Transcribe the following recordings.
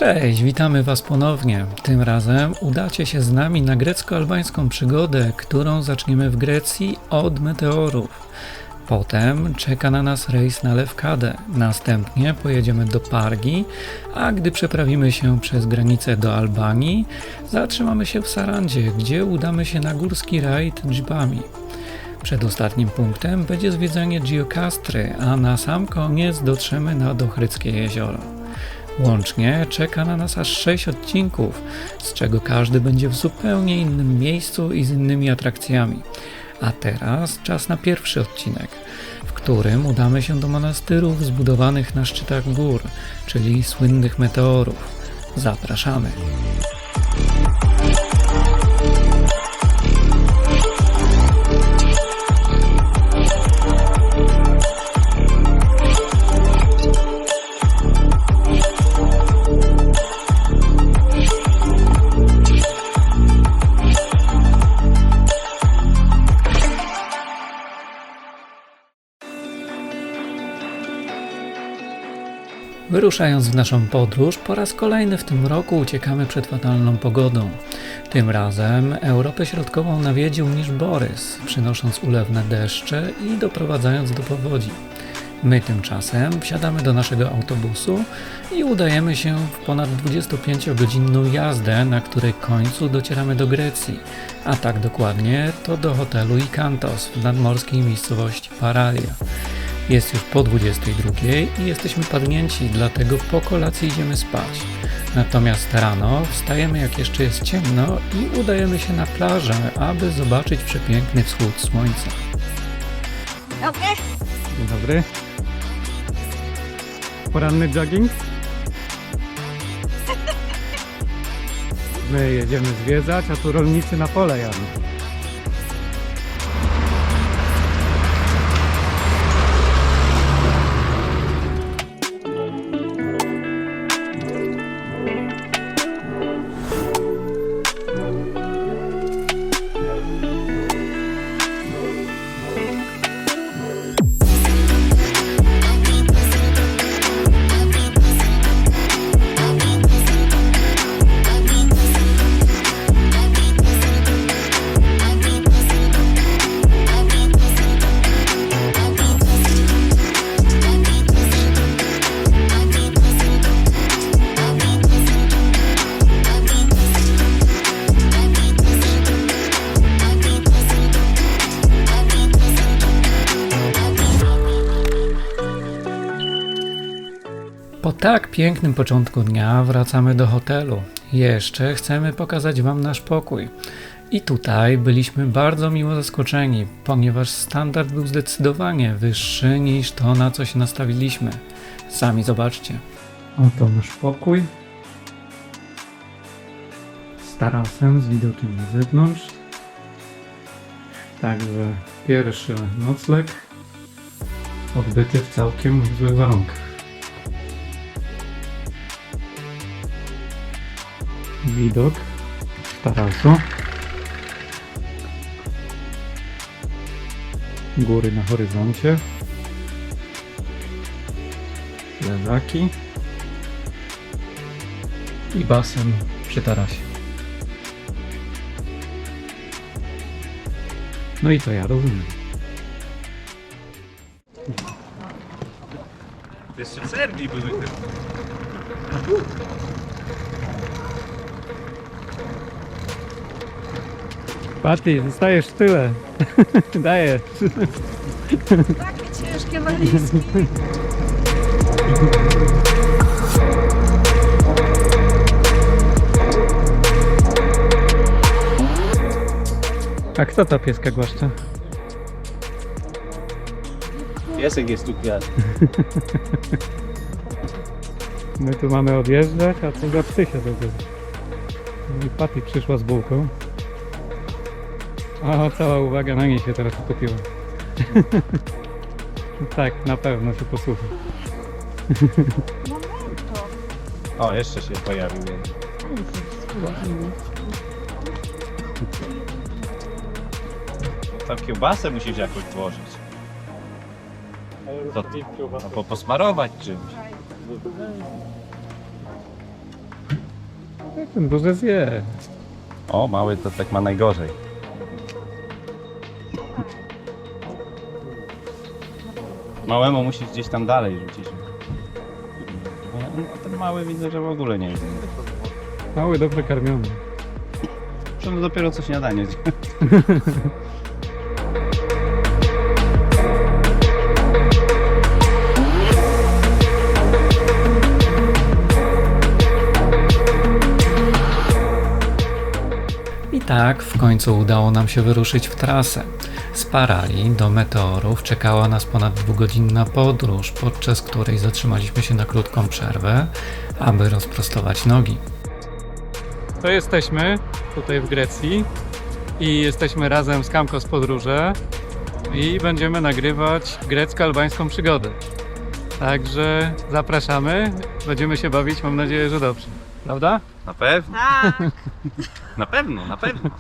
Cześć, witamy Was ponownie. Tym razem udacie się z nami na grecko-albańską przygodę, którą zaczniemy w Grecji od meteorów. Potem czeka na nas rejs na Lefkadę, następnie pojedziemy do Pargi, a gdy przeprawimy się przez granicę do Albanii, zatrzymamy się w Sarandzie, gdzie udamy się na górski rajd dżipami. Przedostatnim punktem będzie zwiedzanie Giokastry, a na sam koniec dotrzemy na Ochrydzkie jezioro. Łącznie czeka na nas aż 6 odcinków, z czego każdy będzie w zupełnie innym miejscu i z innymi atrakcjami. A teraz czas na pierwszy odcinek, w którym udamy się do monastyrów zbudowanych na szczytach gór, czyli słynnych meteorów. Zapraszamy! Wyruszając w naszą podróż, po raz kolejny w tym roku uciekamy przed fatalną pogodą. Tym razem Europę Środkową nawiedził niż Borys, przynosząc ulewne deszcze i doprowadzając do powodzi. My tymczasem wsiadamy do naszego autobusu i udajemy się w ponad 25-godzinną jazdę, na której końcu docieramy do Grecji, a tak dokładnie to do hotelu Ikantos w nadmorskiej miejscowości Paralia. Jest już po 22 i jesteśmy padnięci, dlatego po kolacji idziemy spać. Natomiast rano wstajemy jak jeszcze jest ciemno i udajemy się na plażę, aby zobaczyć przepiękny wschód słońca. Dobry. Dzień dobry. Poranny jogging. My jedziemy zwiedzać, a tu rolnicy na pole jadą. Po tak pięknym początku dnia wracamy do hotelu. Jeszcze chcemy pokazać Wam nasz pokój. I tutaj byliśmy bardzo miło zaskoczeni, ponieważ standard był zdecydowanie wyższy niż to, na co się nastawiliśmy. Sami zobaczcie. Oto nasz pokój. Z tarasem, z widokiem na zewnątrz. Także pierwszy nocleg odbyty w całkiem złych warunkach. Widok z tarasu. Góry na horyzoncie. Lewaki. I basen przy tarasie. No i to ja rozumiem. Jeszcze w Serbii były te... Paty, zostajesz w tyle. Dajesz. Takie ciężkie walizki. A kto ta pieska głaszcza? Piesek jest tu kwiat. My tu mamy odjeżdżać, a co za psy się dobywa. I Paty przyszła z bułką. O, cała uwaga na niej się teraz skupiła. Tak, na pewno się posłucha. O, jeszcze się pojawił jeden. Tam kiełbasę musisz jakoś włożyć. To, no, posmarować czymś. ten duży zje. O, mały to tak ma najgorzej. Małemu musisz gdzieś tam dalej rzucić. A ten mały widzę, że w ogóle nie jest. Mały, dobrze karmiony. To dopiero co śniadanie. I tak w końcu udało nam się wyruszyć w trasę. Z Parali do Meteorów czekała nas ponad 2-godzinna podróż, podczas której zatrzymaliśmy się na krótką przerwę, aby rozprostować nogi. To jesteśmy tutaj w Grecji i jesteśmy razem z Kamko z Podróże i będziemy nagrywać grecko-albańską przygodę. Także zapraszamy, będziemy się bawić, mam nadzieję, że dobrze. Prawda? Na pewno. Tak. Na pewno, na pewno.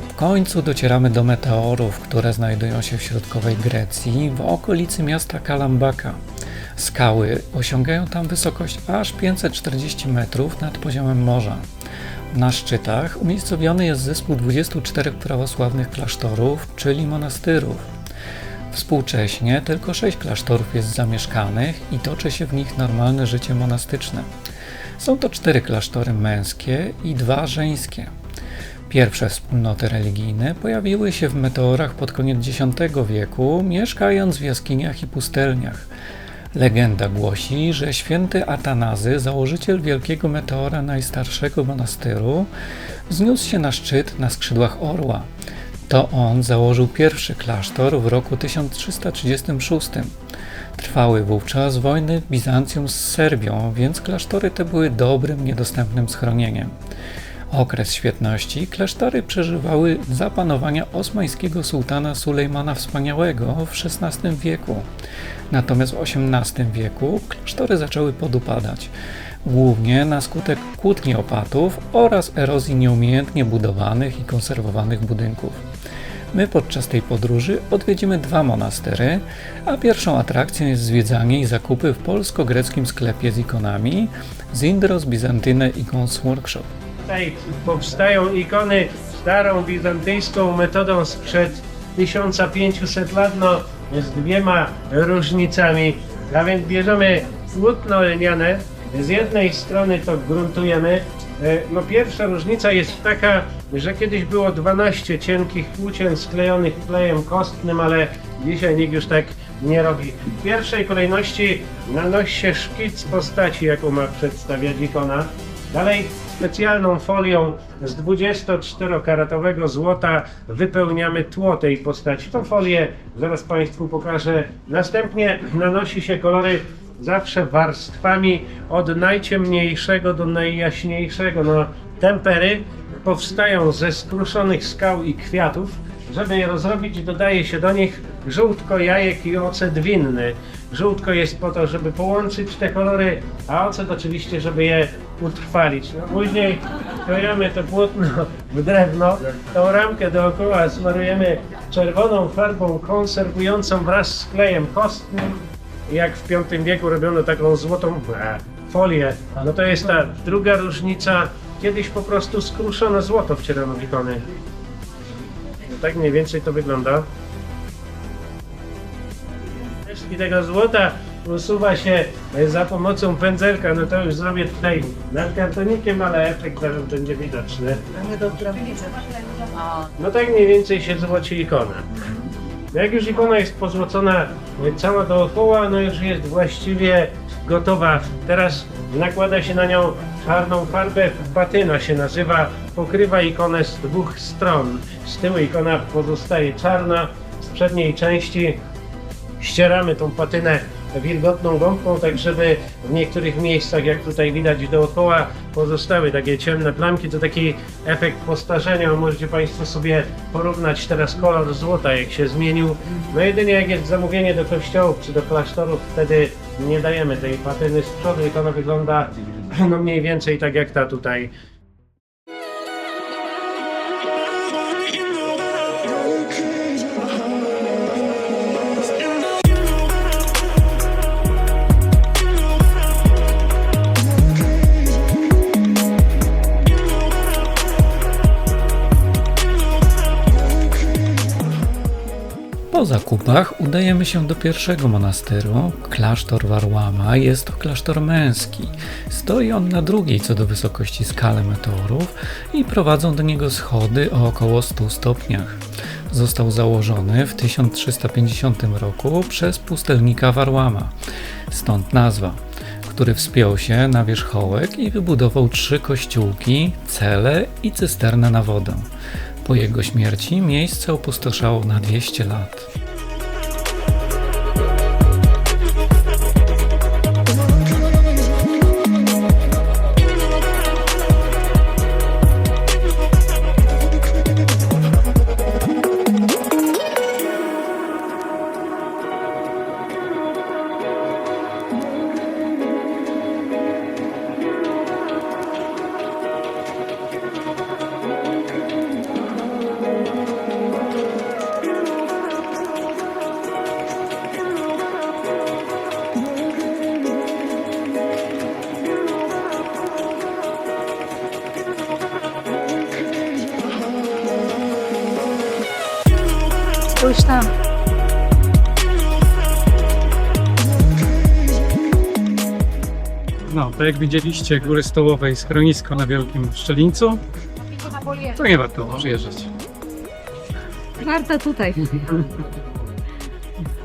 W końcu docieramy do Meteorów, które znajdują się w środkowej Grecji, w okolicy miasta Kalambaka. Skały osiągają tam wysokość aż 540 metrów nad poziomem morza. Na szczytach umiejscowiony jest zespół 24 prawosławnych klasztorów, czyli monastyrów. Współcześnie tylko 6 klasztorów jest zamieszkanych i toczy się w nich normalne życie monastyczne. Są to 4 klasztory męskie i 2 żeńskie. Pierwsze wspólnoty religijne pojawiły się w Meteorach pod koniec X wieku, mieszkając w jaskiniach i pustelniach. Legenda głosi, że święty Atanazy, założyciel Wielkiego Meteora, najstarszego monastyru, wzniósł się na szczyt na skrzydłach orła. To on założył pierwszy klasztor w roku 1336. Trwały wówczas wojny Bizancjum z Serbią, więc klasztory te były dobrym, niedostępnym schronieniem. Okres świetności klasztory przeżywały za panowania osmańskiego sułtana Sulejmana Wspaniałego w XVI wieku. Natomiast w XVIII wieku klasztory zaczęły podupadać, głównie na skutek kłótni opatów oraz erozji nieumiejętnie budowanych i konserwowanych budynków. My podczas tej podróży odwiedzimy 2 monastery, a pierwszą atrakcją jest zwiedzanie i zakupy w polsko-greckim sklepie z ikonami Zindros Byzantine Icons Workshop. Tutaj powstają ikony starą bizantyjską metodą sprzed 1500 lat, no z 2 różnicami. A więc bierzemy płótno lniane, z jednej strony to gruntujemy. No pierwsza różnica jest taka, że kiedyś było 12 cienkich płócien sklejonych klejem kostnym, ale dzisiaj nikt już tak nie robi. W pierwszej kolejności nanosi się szkic postaci, jaką ma przedstawiać ikona. Dalej specjalną folią z 24-karatowego złota wypełniamy tło tej postaci. Tą folię zaraz Państwu pokażę. Następnie nanosi się kolory zawsze warstwami od najciemniejszego do najjaśniejszego. No, tempery powstają ze skruszonych skał i kwiatów. Żeby je rozrobić, dodaje się do nich żółtko, jajek i ocet winny. Żółtko jest po to, żeby połączyć te kolory, a ocet oczywiście, żeby je utrwalić. No, później klejamy to płótno w drewno, tą ramkę dookoła smarujemy czerwoną farbą konserwującą wraz z klejem kostnym. Jak w V wieku robiono taką złotą folię. No to jest ta druga różnica. Kiedyś po prostu skruszone złoto wcierano w ikony. No tak mniej więcej to wygląda. resztki tego złota usuwa się za pomocą pędzelka. No to już zrobię tutaj nad kartonikiem, ale efekt zaraz będzie widoczny. No tak mniej więcej się złoci ikona. Jak już ikona jest pozłocona cała dookoła, no już jest właściwie gotowa. Teraz nakłada się na nią czarną farbę, patyna się nazywa, pokrywa ikonę z dwóch stron. Z tyłu ikona pozostaje czarna, z przedniej części ścieramy tą patynę wilgotną gąbką, tak żeby w niektórych miejscach, jak tutaj widać dookoła, pozostały takie ciemne plamki. To taki efekt postarzenia. Możecie Państwo sobie porównać teraz kolor złota, jak się zmienił. No jedynie jak jest zamówienie do kościołów czy do klasztorów, wtedy nie dajemy tej patyny z przodu. Ikona wygląda no mniej więcej tak jak ta tutaj. Po zakupach udajemy się do pierwszego monasteru, klasztor Varlama. Jest to klasztor męski. Stoi on na drugiej co do wysokości skale meteorów i prowadzą do niego schody o około 100 stopniach. Został założony w 1350 roku przez pustelnika Varlama, stąd nazwa, który wspiął się na wierzchołek i wybudował 3 kościółki, cele i cysternę na wodę. Po jego śmierci miejsce opustoszało na 200 lat. Spójrz tam. No, to jak widzieliście góry stołowe i schronisko na Wielkim Szczelińcu, to nie warto przyjeżdżać. Warto tutaj.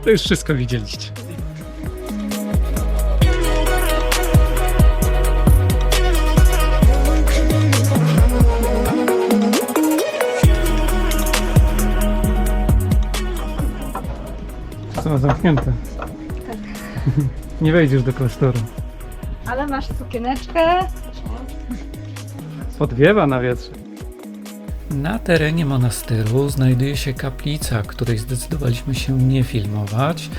To już wszystko widzieliście. Co, zamknięte? Tak. Nie wejdziesz do klasztoru. Ale masz sukieneczkę. Podwiewa na wietrze. Na terenie monasteru znajduje się kaplica, której zdecydowaliśmy się nie filmować,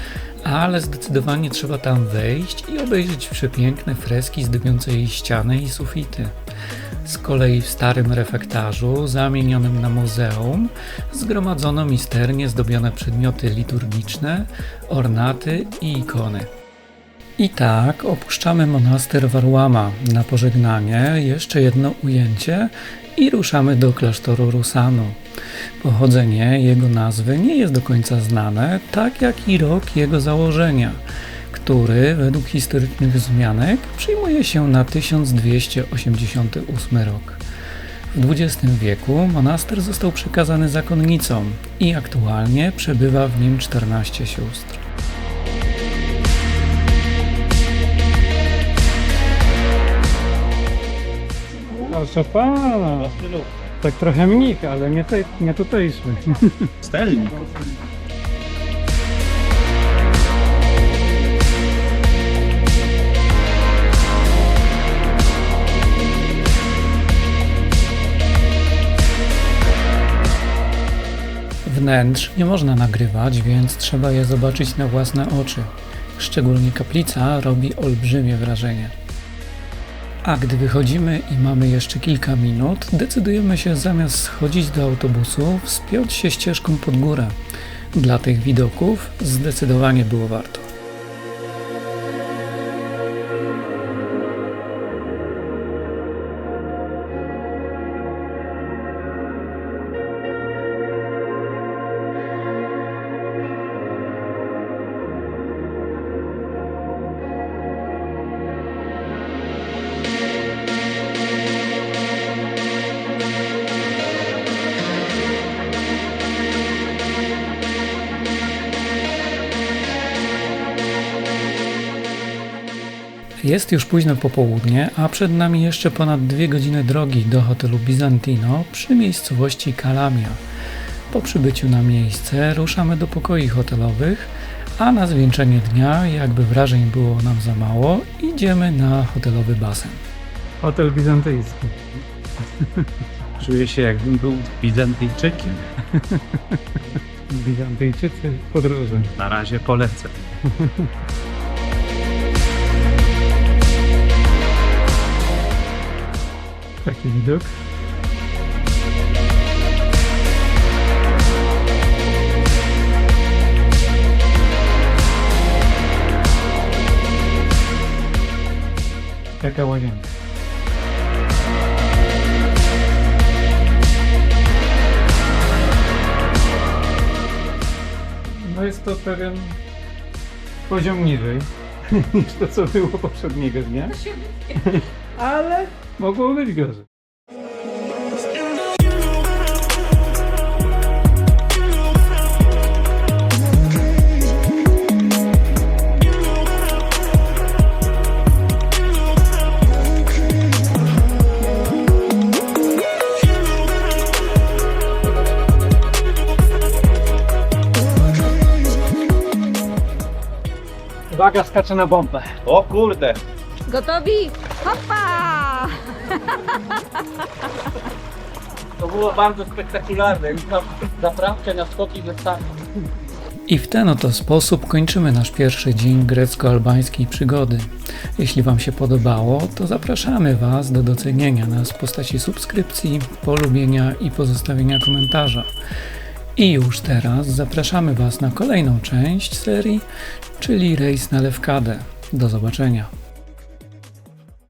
ale zdecydowanie trzeba tam wejść i obejrzeć przepiękne freski zdobiące jej ściany i sufity. Z kolei w starym refektarzu, zamienionym na muzeum, zgromadzono misternie zdobione przedmioty liturgiczne, ornaty i ikony. I tak opuszczamy monaster Varlama na pożegnanie, jeszcze jedno ujęcie i ruszamy do klasztoru Rusanu. Pochodzenie jego nazwy nie jest do końca znane, tak jak i rok jego założenia, który według historycznych wzmianek przyjmuje się na 1288 rok. W XX wieku monaster został przekazany zakonnicom i aktualnie przebywa w nim 14 sióstr. Proszę pana, tak trochę mnich, ale nie tutejszy. Stelnik. Wnętrz nie można nagrywać, więc trzeba je zobaczyć na własne oczy. Szczególnie kaplica robi olbrzymie wrażenie. A gdy wychodzimy i mamy jeszcze kilka minut, decydujemy się zamiast schodzić do autobusu, wspiąć się ścieżką pod górę. Dla tych widoków zdecydowanie było warto. Jest już późno popołudnie, a przed nami jeszcze ponad 2 godziny drogi do hotelu Bizantino przy miejscowości Calamia. Po przybyciu na miejsce ruszamy do pokoi hotelowych, a na zwieńczenie dnia, jakby wrażeń było nam za mało, idziemy na hotelowy basen. Hotel bizantyjski. Czuję się jakbym był Bizantyjczykiem. Bizantyjczycy w podróży. Na razie polecę. Taki widok. Taka łazienka. No jest to pewien poziom niżej niż to, co było poprzedniego dnia. Ale mogło być gorzej. Uwaga, skacze na bombę. O kurde! Gotowi? Hopa! To było bardzo spektakularne. Już mam zaprawkę na skoki ze stanu. I w ten oto sposób kończymy nasz pierwszy dzień grecko-albańskiej przygody. Jeśli Wam się podobało, to zapraszamy Was do docenienia nas w postaci subskrypcji, polubienia i pozostawienia komentarza. I już teraz zapraszamy Was na kolejną część serii, czyli rejs na Lefkadę. Do zobaczenia.